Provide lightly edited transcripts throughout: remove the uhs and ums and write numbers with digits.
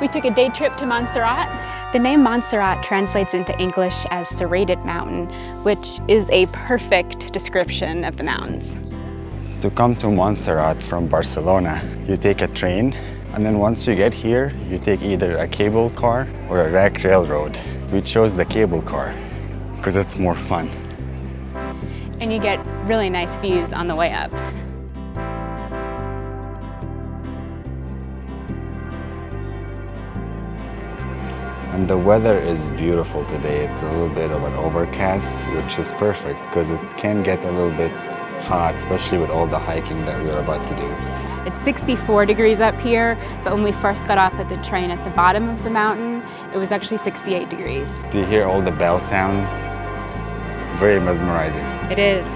We took a day trip to Montserrat. The name Montserrat translates into English as serrated mountain, which is a perfect description of the mountains. To come to Montserrat from Barcelona, you take a train, and then once you get here, you take either a cable car or a rack railroad. We chose the cable car because it's more fun. And you get really nice views on the way up. And the weather is beautiful today. It's a little bit of an overcast, which is perfect because it can get a little bit hot, especially with all the hiking that we're about to do. It's 64 degrees up here, but when we first got off at the train at the bottom of the mountain, it was actually 68 degrees. Do you hear all the bell sounds? Very mesmerizing. It is.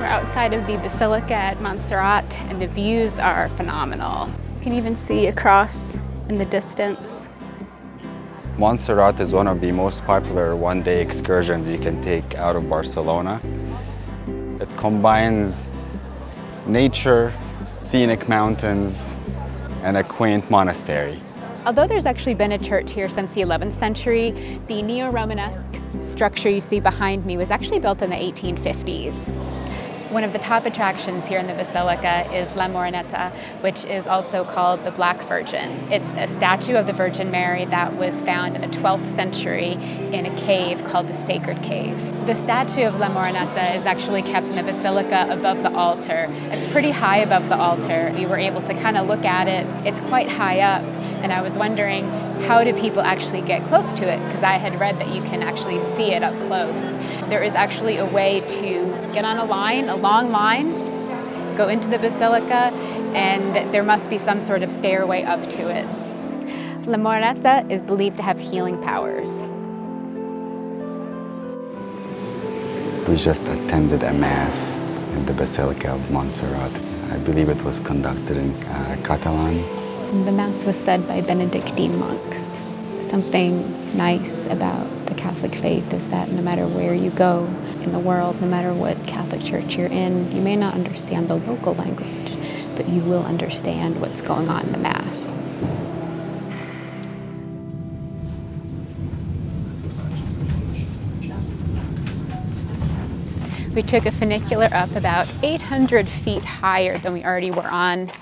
We're outside of the Basilica at Montserrat, and the views are phenomenal. You can even see across in the distance. Montserrat is one of the most popular one-day excursions you can take out of Barcelona. It combines nature, scenic mountains, and a quaint monastery. Although there's actually been a church here since the 11th century, the neo-Romanesque structure you see behind me was actually built in the 1850s. One of the top attractions here in the Basilica is La Moreneta, which is also called the Black Virgin. It's a statue of the Virgin Mary that was found in the 12th century in a cave called the Sacred Cave. The statue of La Moreneta is actually kept in the Basilica above the altar. It's pretty high above the altar. We were able to kind of look at it. It's quite high up, and I was wondering, how do people actually get close to it? Because I had read that you can actually see it up close. There is actually a way to get on a long line, go into the Basilica, and there must be some sort of stairway up to it. La Moreneta is believed to have healing powers. We just attended a mass in the Basilica of Montserrat. I believe it was conducted in Catalan. The mass was said by Benedictine monks. Something nice about the Catholic faith is that no matter where you go in the world, no matter what Catholic church you're in, you may not understand the local language, but you will understand what's going on in the mass. We took a funicular up about 800 feet higher than we already were on.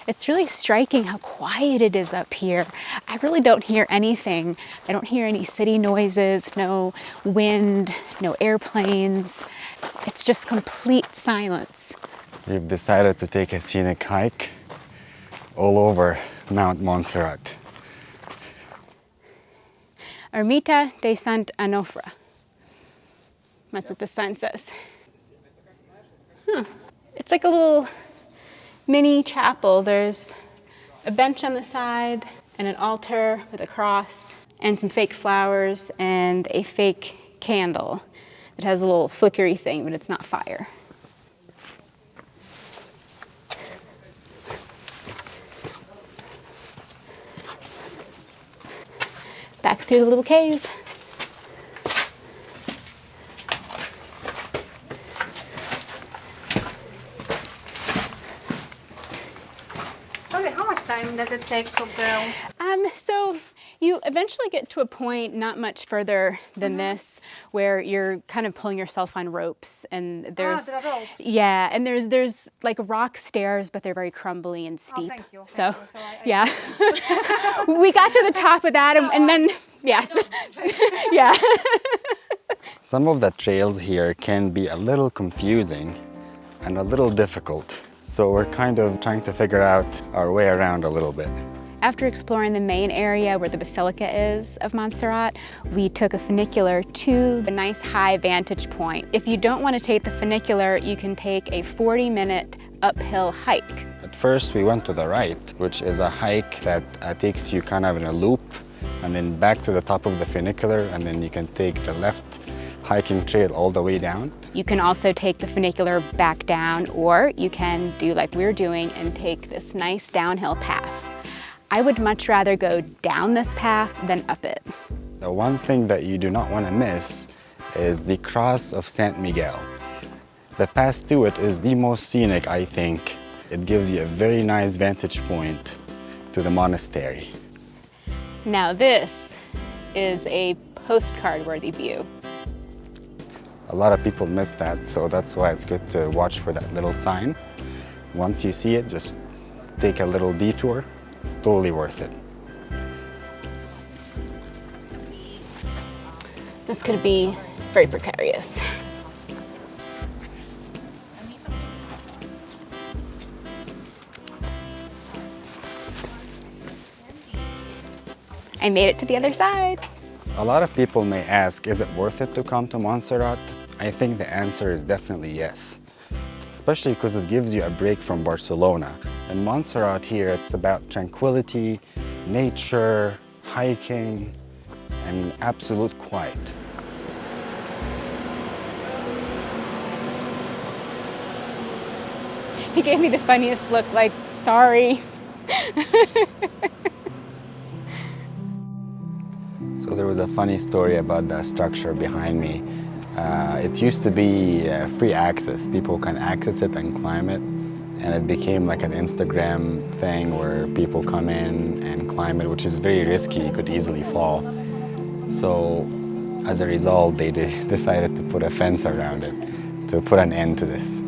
It's really striking how quiet it is up here. I really don't hear anything. I don't hear any city noises, no wind, no airplanes. It's just complete silence. We've decided to take a scenic hike all over Mount Montserrat. Ermita de Sant Onofre. That's what the sign says. It's like a little mini chapel. There's a bench on the side and an altar with a cross and some fake flowers and a fake candle that has a little flickery thing, but it's not fire. Back through the little cave. Sorry, how much time does it take to go? So you eventually get to a point not much further than this, where you're kind of pulling yourself on ropes, and there's there are ropes. Yeah, and there's like rock stairs, but they're very crumbly and steep. Thank you. So, Thank you. yeah, we got to the top of that, and then yeah, yeah. Some of the trails here can be a little confusing and a little difficult. So we're kind of trying to figure out our way around a little bit. After exploring the main area where the Basilica is of Montserrat, we took a funicular to a nice high vantage point. If you don't want to take the funicular, you can take a 40-minute uphill hike. At first we went to the right, which is a hike that takes you kind of in a loop and then back to the top of the funicular, and then you can take the left hiking trail all the way down. You can also take the funicular back down, or you can do like we're doing and take this nice downhill path. I would much rather go down this path than up it. The one thing that you do not want to miss is the Cross of San Miguel. The path to it is the most scenic, I think, it gives you a very nice vantage point to the monastery. Now this is a postcard-worthy view. A lot of people miss that, so that's why it's good to watch for that little sign. Once you see it, just take a little detour. It's totally worth it. This could be very precarious. I made it to the other side. A lot of people may ask, is it worth it to come to Montserrat? I think the answer is definitely yes, especially because it gives you a break from Barcelona. In Montserrat here, it's about tranquility, nature, hiking, and absolute quiet. He gave me the funniest look, like, sorry. So there was a funny story about the structure behind me. It used to be free access. People can access it and climb it. And it became like an Instagram thing where people come in and climb it, which is very risky. You could easily fall. So as a result, they decided to put a fence around it to put an end to this.